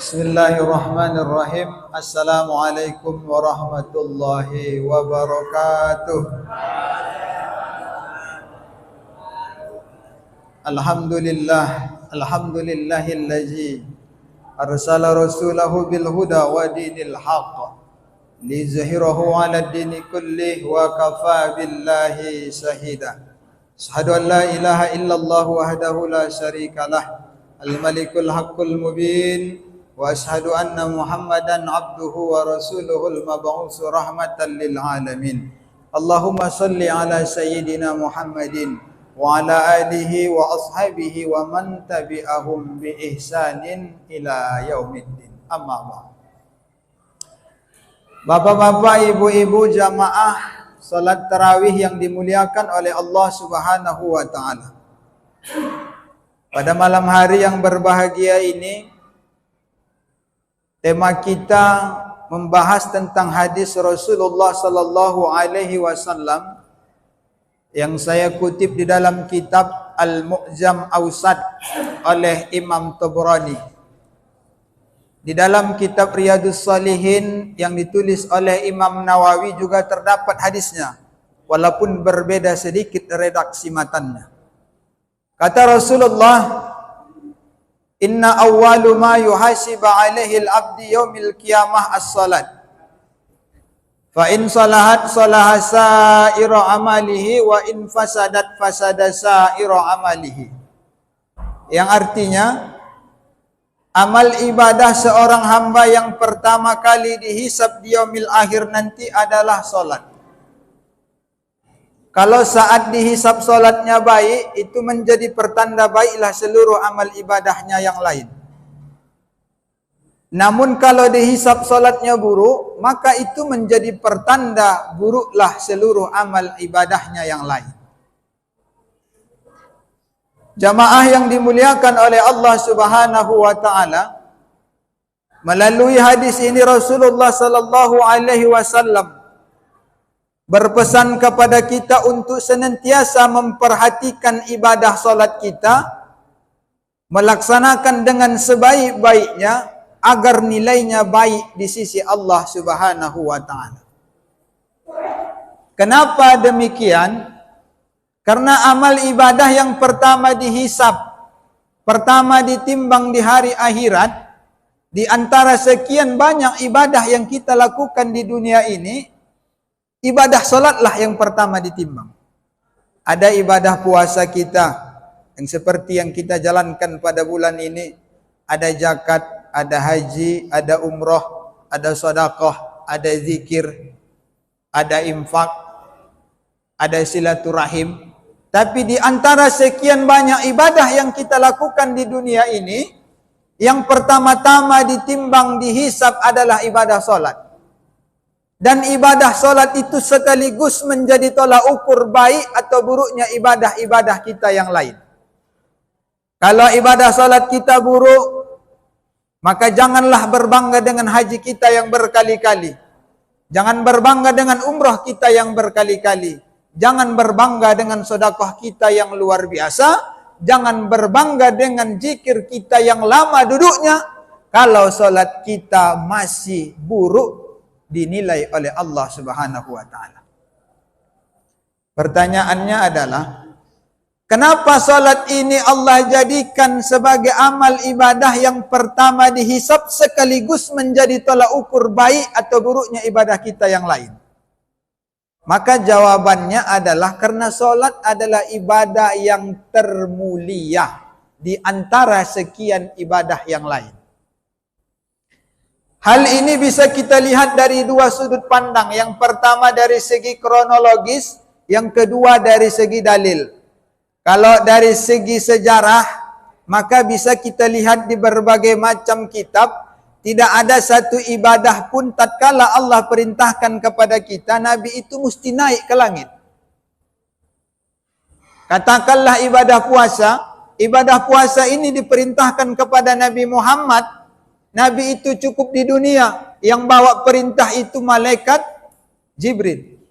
Bismillahirrahmanirrahim. Assalamualaikum warahmatullahi wabarakatuh. Alhamdulillahillazi arsala rasulahu bil huda wa dinil haqq liyuzhirahu 'ala ad-dini kullih wa kafa billahi shahida. Asyhadu an la ilaha illallah wahdahu la syarikalah al-malikul haqqul mubin wa asyhadu anna Muhammadan abduhu wa rasuluhul mab'utsu rahmatan lil alamin. Allahumma shalli ala sayyidina Muhammadin wa ala alihi wa ashabihi wa man tabi'ahum bi ihsanin ila yaumiddin. Amma ba'd. Bapak-bapak, ibu-ibu jamaah salat tarawih yang dimuliakan oleh Allah Subhanahu wa taala. Pada malam hari yang berbahagia ini, tema kita membahas tentang hadis Rasulullah sallallahu alaihi wasallam yang saya kutip di dalam kitab Al-Mu'jam Awsat oleh Imam Tabrani. Di dalam kitab Riyadhus Shalihin yang ditulis oleh Imam Nawawi juga terdapat hadisnya, walaupun berbeda sedikit redaksi matanya. Kata Rasulullah, inna awwalu ma yuhasiba alaihi al-abdi yaumil qiyamah as-salat. Fa in salahat salaha sa'ira amalihi wa in fasadat fasada sa'ira amalihi. Yang artinya, amal ibadah seorang hamba yang pertama kali dihisab di yaumil akhir nanti adalah salat. Kalau saat dihisab solatnya baik, itu menjadi pertanda baiklah seluruh amal ibadahnya yang lain. Namun kalau dihisab solatnya buruk, maka itu menjadi pertanda buruklah seluruh amal ibadahnya yang lain. Jamaah yang dimuliakan oleh Allah Subhanahu wa taala, melalui hadis ini Rasulullah sallallahu alaihi wasallam berpesan kepada kita untuk senantiasa memperhatikan ibadah solat kita, melaksanakan dengan sebaik-baiknya agar nilainya baik di sisi Allah Subhanahu wa taala. Kenapa demikian? Karena amal ibadah yang pertama dihisab, pertama ditimbang di hari akhirat, di antara sekian banyak ibadah yang kita lakukan di dunia ini, ibadah solatlah yang pertama ditimbang. Ada ibadah puasa kita yang seperti yang kita jalankan pada bulan ini. Ada zakat, ada haji, ada umroh, ada sedekah, ada zikir, ada infak, ada silaturahim. Tapi di antara sekian banyak ibadah yang kita lakukan di dunia ini, yang pertama-tama ditimbang dihisab adalah ibadah solat. Dan ibadah solat itu sekaligus menjadi tolak ukur baik atau buruknya ibadah-ibadah kita yang lain. Kalau ibadah solat kita buruk, maka janganlah berbangga dengan haji kita yang berkali-kali. Jangan berbangga dengan umrah kita yang berkali-kali. Jangan berbangga dengan sedekah kita yang luar biasa. Jangan berbangga dengan zikir kita yang lama duduknya. Kalau solat kita masih buruk, dinilai oleh Allah Subhanahu wa taala. Pertanyaannya adalah, kenapa salat ini Allah jadikan sebagai amal ibadah yang pertama dihisab sekaligus menjadi tolak ukur baik atau buruknya ibadah kita yang lain? Maka jawabannya adalah karena salat adalah ibadah yang termulia di antara sekian ibadah yang lain. Hal ini bisa kita lihat dari dua sudut pandang. Yang pertama dari segi kronologis, yang kedua dari segi dalil. Kalau dari segi sejarah, maka bisa kita lihat di berbagai macam kitab, tidak ada satu ibadah pun tatkala Allah perintahkan kepada kita, Nabi itu mesti naik ke langit. Katakanlah ibadah puasa ini diperintahkan kepada Nabi Muhammad, Nabi itu cukup di dunia, yang bawa perintah itu malaikat Jibril.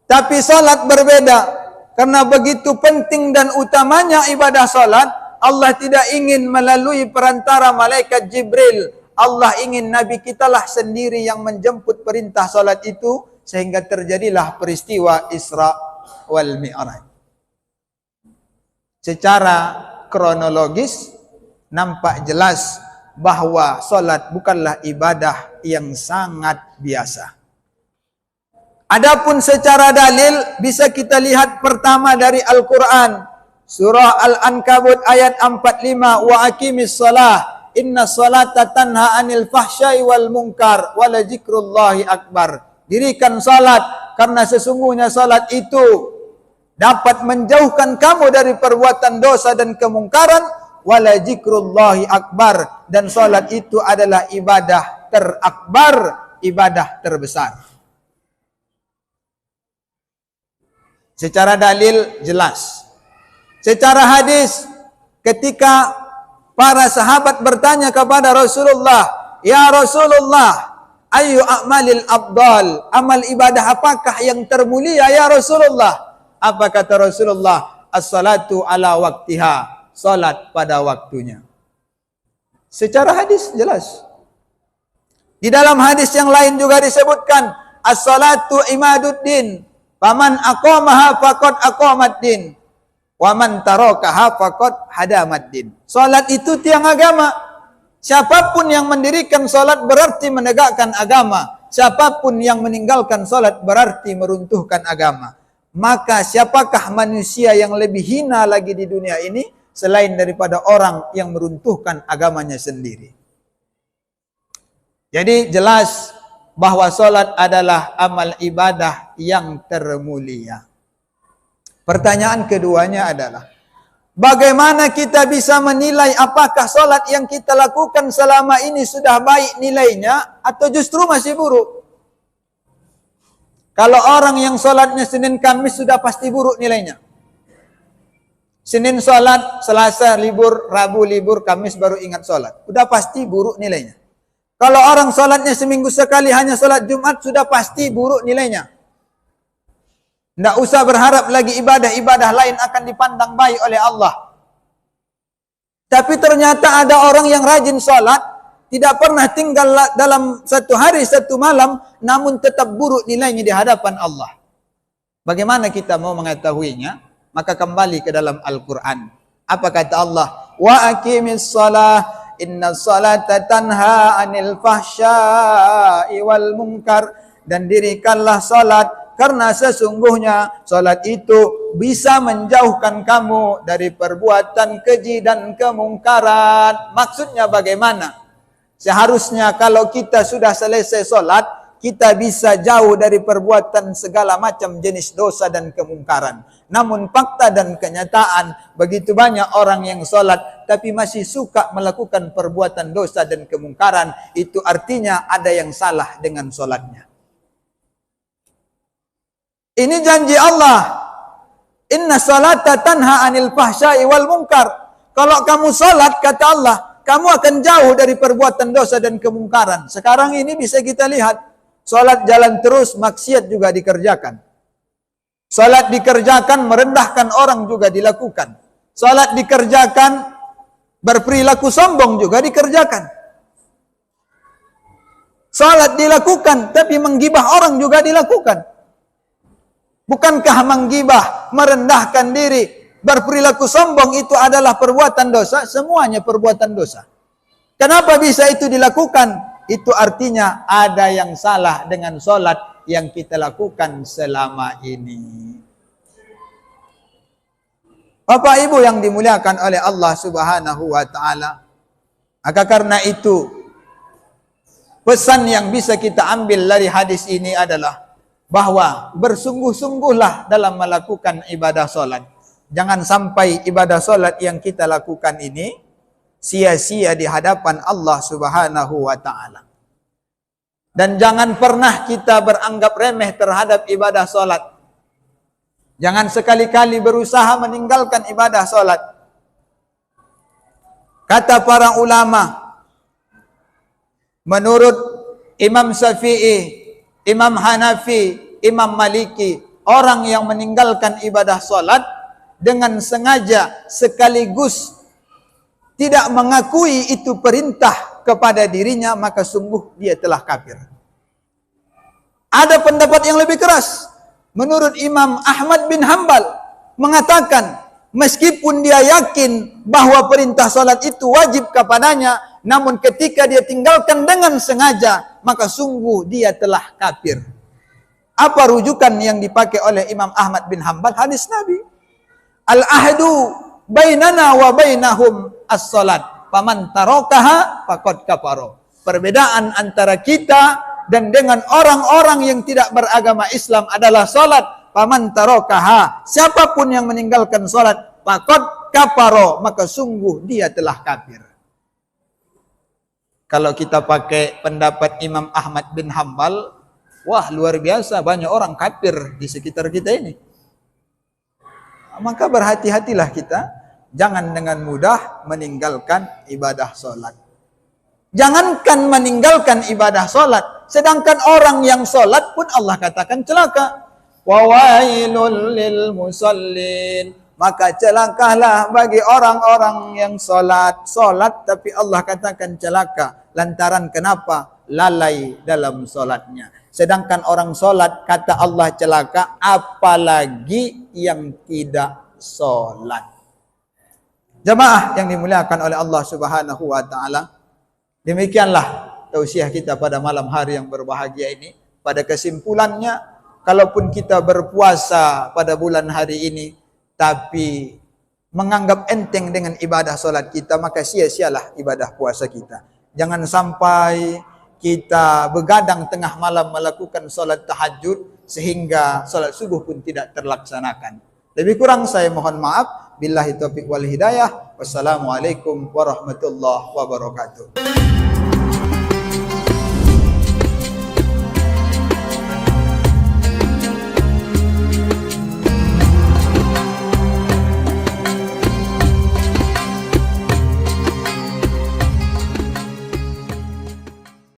Tapi salat berbeda, karena begitu penting dan utamanya ibadah salat, Allah tidak ingin melalui perantara malaikat Jibril. Allah ingin Nabi kita lah sendiri yang menjemput perintah salat itu, sehingga terjadilah peristiwa Isra wal Mi'raj. Secara kronologis nampak jelas bahwa salat bukanlah ibadah yang sangat biasa. Adapun secara dalil bisa kita lihat pertama dari Al-Quran. Surah Al-Ankabut ayat 45. Wa aqimis salah. Inna salata tanha anil fahsyai wal munkar. Wa la zikrullahi akbar. Dirikan salat, karena sesungguhnya salat itu dapat menjauhkan kamu dari perbuatan dosa dan kemungkaran. Wa la zikrullahi akbar. Dan salat itu adalah ibadah terakbar, ibadah terbesar. Secara dalil jelas. Secara hadis, ketika para sahabat bertanya kepada Rasulullah, "Ya Rasulullah, ayu a'malil afdal? Amal ibadah apakah yang termulia ya Rasulullah?" Apa kata Rasulullah? "As-salatu ala waktiha." Salat pada waktunya. Secara hadis jelas. Di dalam hadis yang lain juga disebutkan, "As-salatu imaduddin. Faman aqamaha faqad aqamaddin, wa man tarakaha faqad hadamaddin." Salat itu tiang agama. Siapapun yang mendirikan salat berarti menegakkan agama. Siapapun yang meninggalkan salat berarti meruntuhkan agama. Maka siapakah manusia yang lebih hina lagi di dunia ini selain daripada orang yang meruntuhkan agamanya sendiri? Jadi jelas bahwa salat adalah amal ibadah yang termulia. Pertanyaan keduanya adalah, bagaimana kita bisa menilai apakah salat yang kita lakukan selama ini sudah baik nilainya atau justru masih buruk? Kalau orang yang salatnya Senin Kamis sudah pasti buruk nilainya. Senin salat, Selasa libur, Rabu libur, Kamis baru ingat salat. Sudah pasti buruk nilainya. Kalau orang salatnya seminggu sekali hanya salat Jumat, sudah pasti buruk nilainya. Tidak usah berharap lagi ibadah-ibadah lain akan dipandang baik oleh Allah. Tapi ternyata ada orang yang rajin salat, tidak pernah tinggal dalam satu hari satu malam, namun tetap buruk nilainya di hadapan Allah. Bagaimana kita mau mengetahuinya? Maka kembali ke dalam Al-Quran. Apa kata Allah? Wa aqimis salah. Inna salata tanha anil fahsya'i wal munkar. Dan dirikanlah salat, karena sesungguhnya salat itu bisa menjauhkan kamu dari perbuatan keji dan kemungkaran. Maksudnya bagaimana? Seharusnya kalau kita sudah selesai salat, kita bisa jauh dari perbuatan segala macam jenis dosa dan kemungkaran. Namun fakta dan kenyataan, begitu banyak orang yang salat tapi masih suka melakukan perbuatan dosa dan kemungkaran. Itu artinya ada yang salah dengan salatnya. Ini janji Allah. Inna salata tanha anil fahsya'i wal munkar. Kalau kamu salat, kata Allah, kamu akan jauh dari perbuatan dosa dan kemungkaran. Sekarang ini bisa kita lihat, salat jalan terus, maksiat juga dikerjakan. Salat dikerjakan, merendahkan orang juga dilakukan. Salat dikerjakan, berperilaku sombong juga dikerjakan. Salat dilakukan, tapi menggibah orang juga dilakukan. Bukankah menggibah, merendahkan diri, berperilaku sombong itu adalah perbuatan dosa? Semuanya perbuatan dosa. Kenapa bisa itu dilakukan? Itu artinya ada yang salah dengan salat yang kita lakukan selama ini. Bapak Ibu yang dimuliakan oleh Allah Subhanahu wa taala. Maka karena itu, pesan yang bisa kita ambil dari hadis ini adalah bahwa bersungguh-sungguhlah dalam melakukan ibadah salat. Jangan sampai ibadah salat yang kita lakukan ini sia-sia di hadapan Allah Subhanahu wa taala. Dan jangan pernah kita beranggap remeh terhadap ibadah salat. Jangan sekali-kali berusaha meninggalkan ibadah salat. Kata para ulama, menurut Imam Syafi'i, Imam Hanafi, Imam Maliki, orang yang meninggalkan ibadah salat dengan sengaja sekaligus tidak mengakui itu perintah kepada dirinya, maka sungguh dia telah kafir. Ada pendapat yang lebih keras. Menurut Imam Ahmad bin Hanbal mengatakan, meskipun dia yakin bahwa perintah salat itu wajib kepadanya, namun ketika dia tinggalkan dengan sengaja, maka sungguh dia telah kafir. Apa rujukan yang dipakai oleh Imam Ahmad bin Hanbal? Hadis Nabi. Al-ahdu bainana wa bainahum as-salat. Faman tarakaha faqad kafara. Perbedaan antara kita dan dengan orang-orang yang tidak beragama Islam adalah salat. Faman tarakaha. Siapapun yang meninggalkan salat, faqad kafara, maka sungguh dia telah kafir. Kalau kita pakai pendapat Imam Ahmad bin Hanbal, wah luar biasa banyak orang kafir di sekitar kita ini. Maka berhati-hatilah kita, jangan dengan mudah meninggalkan ibadah salat. Jangankan meninggalkan ibadah salat, sedangkan orang yang salat pun Allah katakan celaka. Wa wailul lil musallin. Maka celakalah bagi orang-orang yang salat. Salat tapi Allah katakan celaka. Lantaran kenapa? Lalai dalam salatnya. Sedangkan orang salat kata Allah celaka, apalagi yang tidak salat. Jemaah yang dimuliakan oleh Allah Subhanahu wa taala, demikianlah tausiah kita pada malam hari yang berbahagia ini. Pada kesimpulannya, kalaupun kita berpuasa pada bulan hari ini, tapi menganggap enteng dengan ibadah solat kita, maka sia-sialah ibadah puasa kita. Jangan sampai kita begadang tengah malam melakukan solat tahajud, sehingga solat subuh pun tidak terlaksanakan. Lebih kurang saya mohon maaf. Billahi taufiq wal hidayah. Wassalamualaikum warahmatullahi wabarakatuh.